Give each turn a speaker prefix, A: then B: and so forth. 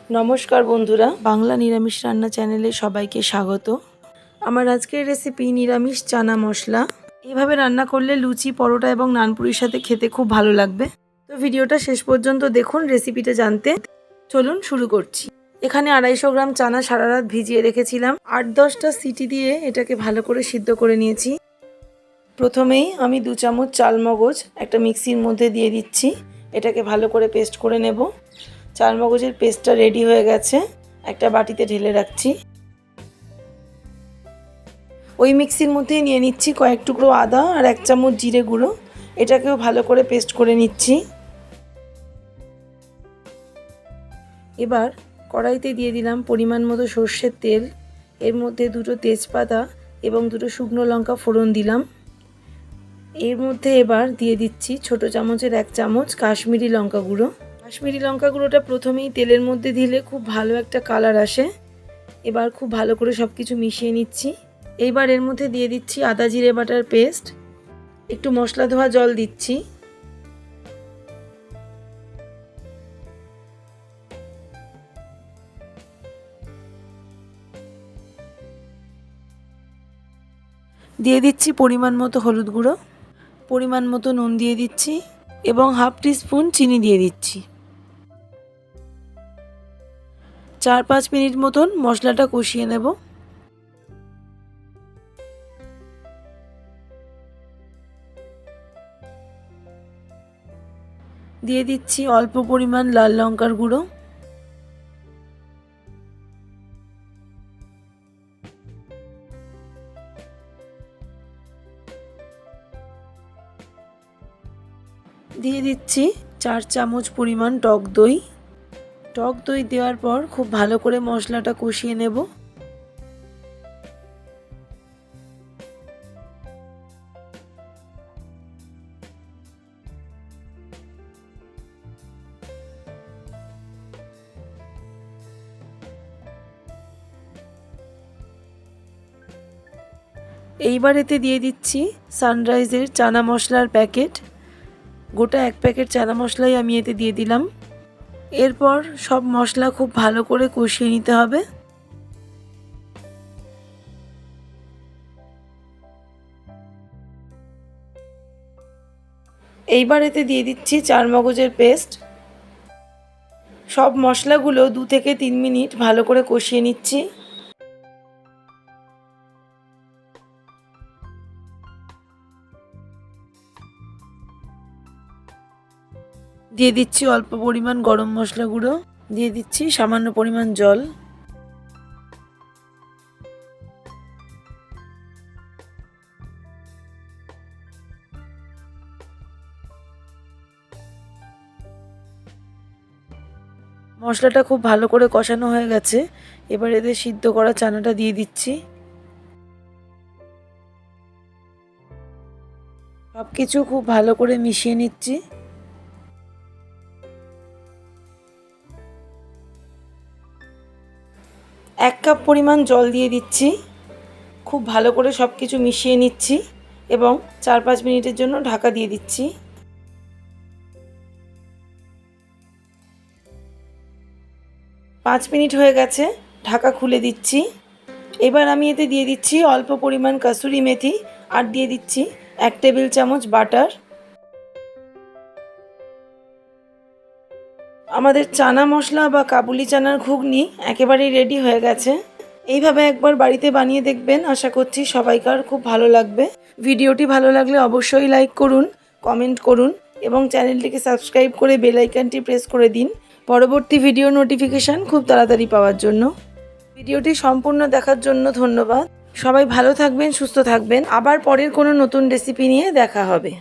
A: নমস্কার বন্ধুরা, বাংলা নিরামিষ রান্না চ্যানেলে সবাইকে স্বাগত। আমার আজকের রেসিপি নিরামিষ চানা মশলা। এইভাবে রান্না করলে লুচি, পরোটা এবং নানপুরির সাথে খেতে খুব ভালো লাগবে। তো ভিডিওটা শেষ পর্যন্ত দেখুন রেসিপিটা জানতে। চলুন শুরু করছি। এখানে 250 গ্রাম চানা সারা রাত ভিজিয়ে রেখেছিলাম। 8-10টা সিটি দিয়ে এটাকে ভালো করে সিদ্ধ করে নিয়েছি। প্রথমেই আমি 2 চামচ চালমগজ একটা মিক্সির মধ্যে দিয়ে দিচ্ছি। এটাকে ভালো করে পেস্ট করে নেব। চালমগজের পেস্টটা রেডি হয়ে গেছে, একটা বাটিতে ঢেলে রাখছি। ওই মিক্সির মধ্যেই নিয়ে নিচ্ছি কয়েক টুকরো আদা আর 1 চামচ জিরে গুঁড়ো। এটাকেও ভালো করে পেস্ট করে নিচ্ছি। এবার কড়াইতে দিয়ে দিলাম পরিমাণ মতো সর্ষের তেল। এর মধ্যে 2টো তেজপাতা এবং 2টো শুকনো লঙ্কা ফোড়ন দিলাম। এর মধ্যে এবার দিয়ে দিচ্ছি ছোট চামচের 1 চামচ কাশ্মীরি লঙ্কা গুঁড়ো। কাশ্মীরি লঙ্কা গুঁড়োটা প্রথমেই তেলের মধ্যে দিলে খুব ভালো একটা কালার আসে। এবার খুব ভালো করে সব কিছু মিশিয়ে নিচ্ছি। এইবার এর মধ্যে দিয়ে দিচ্ছি আদা জিরে বাটার পেস্ট। একটু মশলা ধোয়া জল দিচ্ছি। দিয়ে দিচ্ছি পরিমাণ মতো হলুদ গুঁড়ো, পরিমাণ মতো নুন দিয়ে দিচ্ছি এবং 1/2 টিস্পুন চিনি দিয়ে দিচ্ছি। 4-5 মিনিট মতন মশলাটা কষিয়ে নেব। দিয়ে দিচ্ছি অল্প পরিমাণ লাল লঙ্কার গুঁড়ো, দিয়ে দিচ্ছি 4 চামচ পরিমাণ টক দই। টক দই দেওয়ার পর খুব ভালো করে মশলাটা কষিয়ে নেব। এইবার এতে দিয়ে দিচ্ছি সানরাইজের চানা মশলার প্যাকেট। গোটা 1 প্যাকেট চানা মশলাই আমি এতে দিয়ে দিলাম। এরপর সব মশলা খুব ভালো করে কষিয়ে নিতে হবে। এইবার এতে দিয়ে দিচ্ছি চারমগজের পেস্ট। সব মশলাগুলো 2 থেকে 3 মিনিট ভালো করে কষিয়ে নিচ্ছি। দিয়ে দিচ্ছি অল্প পরিমাণ গরম মশলা গুঁড়ো, দিয়ে দিচ্ছি সামান্য পরিমাণ জল। মশলাটা খুব ভালো করে কষানো হয়ে গেছে। এবার এতে সিদ্ধ করা চানাটা দিয়ে দিচ্ছি। সব কিছু খুব ভালো করে মিশিয়ে নিচ্ছি। এক কাপ পরিমাণ জল দিয়ে দিচ্ছি। খুব ভালো করে সব কিছু মিশিয়ে নিচ্ছি এবং 4-5 মিনিটের জন্য ঢাকা দিয়ে দিচ্ছি। 5 মিনিট হয়ে গেছে, ঢাকা খুলে দিচ্ছি। এবার আমি এতে দিয়ে দিচ্ছি অল্প পরিমাণ কাসুরি মেথি আর দিয়ে দিচ্ছি 1 টেবিল চামচ বাটার। আমাদের চানা মশলা বা কাবুলি চানার ঘুগনি একেবারেই রেডি হয়ে গেছে। এইভাবে একবার বাড়িতে বানিয়ে দেখবেন, আশা করছি সবাইকার খুব ভালো লাগবে। ভিডিওটি ভালো লাগলে অবশ্যই লাইক করুন, কমেন্ট করুন এবং চ্যানেলটিকে সাবস্ক্রাইব করে বেল আইকনটি প্রেস করে দিন পরবর্তী ভিডিও নোটিফিকেশান খুব তাড়াতাড়ি পাওয়ার জন্য। ভিডিওটি সম্পূর্ণ দেখার জন্য ধন্যবাদ। সবাই ভালো থাকবেন, সুস্থ থাকবেন। আবার পরের কোনো নতুন রেসিপি নিয়ে দেখা হবে।